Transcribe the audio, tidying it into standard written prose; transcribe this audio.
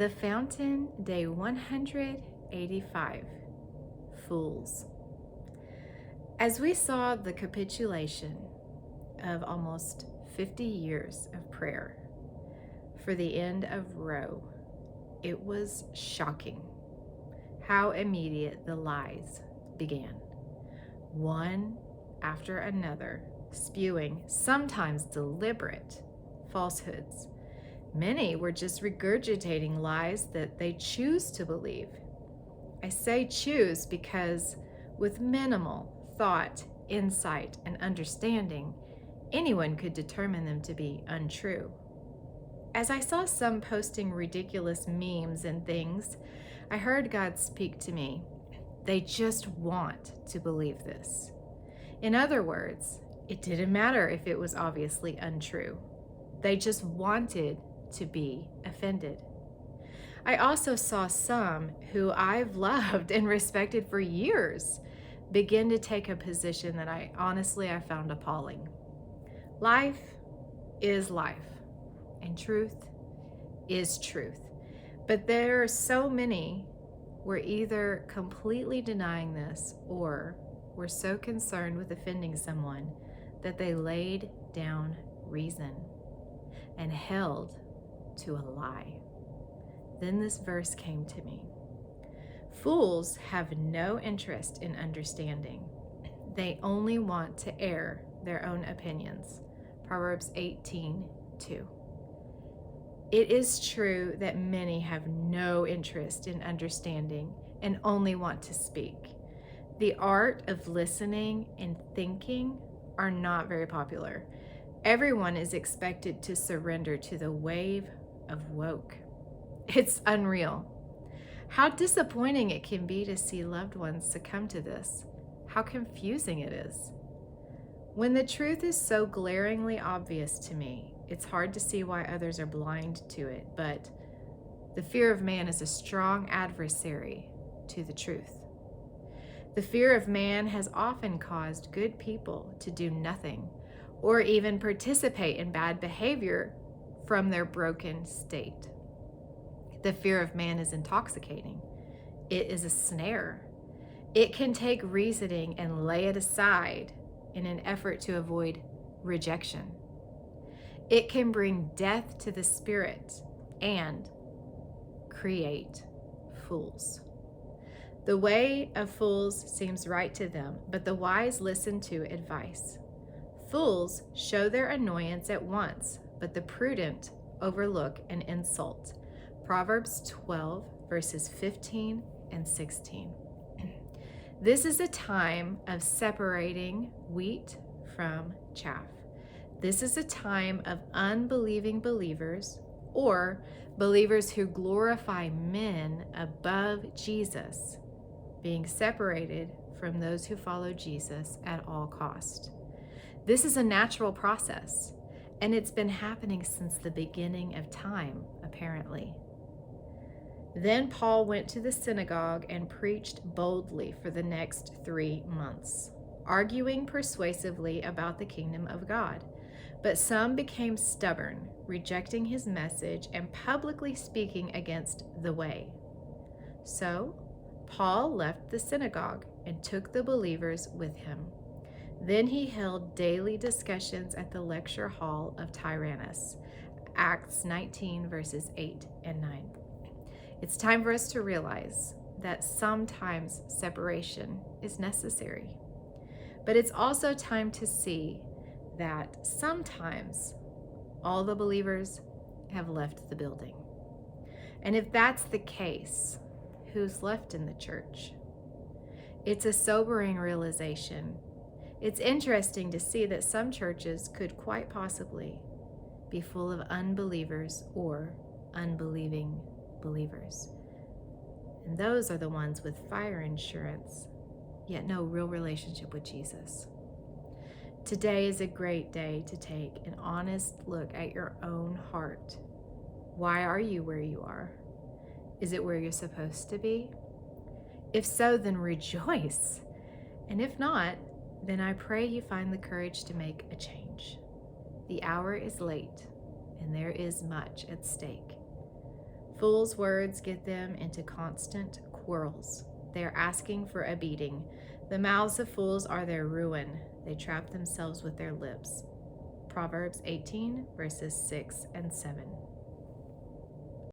The Fountain, Day 185. Fools. As we saw the capitulation of almost 50 years of prayer for the end of Roe, it was shocking how immediate the lies began, one after another, spewing sometimes deliberate falsehoods. Many were just regurgitating lies that they choose to believe. I say choose because with minimal thought, insight, and understanding, anyone could determine them to be untrue. As I saw some posting ridiculous memes and things, I heard God speak to me. They just want to believe this. In other words, it didn't matter if it was obviously untrue. They just wanted to be offended. I also saw some who I've loved and respected for years begin to take a position that I found appalling. Life is life, and truth is truth. But there are so many were either completely denying this or were so concerned with offending someone that they laid down reason and held to a lie. Then this verse came to me. Fools have no interest in understanding. They only want to air their own opinions. Proverbs 18:2. It is true that many have no interest in understanding and only want to speak. The art of listening and thinking are not very popular. Everyone is expected to surrender to the wave of woke. It's unreal. How disappointing it can be to see loved ones succumb to this. How confusing it is. When the truth is so glaringly obvious to me, it's hard to see why others are blind to it, but the fear of man is a strong adversary to the truth. The fear of man has often caused good people to do nothing or even participate in bad behavior from their broken state. The fear of man is intoxicating. It is a snare. It can take reasoning and lay it aside in an effort to avoid rejection. It can bring death to the spirit and create fools. The way of fools seems right to them, but the wise listen to advice. Fools show their annoyance at once, but the prudent overlook an insult. Proverbs 12, verses 15 and 16. This is a time of separating wheat from chaff. This is a time of unbelieving believers or believers who glorify men above Jesus, being separated from those who follow Jesus at all cost. This is a natural process, and it's been happening since the beginning of time, apparently. Then Paul went to the synagogue and preached boldly for the next 3 months, arguing persuasively about the kingdom of God. But some became stubborn, rejecting his message and publicly speaking against the way. So Paul left the synagogue and took the believers with him. Then he held daily discussions at the lecture hall of Tyrannus. Acts 19, verses 8 and 9. It's time for us to realize that sometimes separation is necessary. But it's also time to see that sometimes all the believers have left the building. And if that's the case, who's left in the church? It's a sobering realization. It's interesting to see that some churches could quite possibly be full of unbelievers or unbelieving believers. And those are the ones with fire insurance, yet no real relationship with Jesus. Today is a great day to take an honest look at your own heart. Why are you where you are? Is it where you're supposed to be? If so, then rejoice. And if not, then I pray you find the courage to make a change. The hour is late, and there is much at stake. Fools' words get them into constant quarrels. They are asking for a beating. The mouths of fools are their ruin. They trap themselves with their lips. Proverbs 18, verses 6 and 7.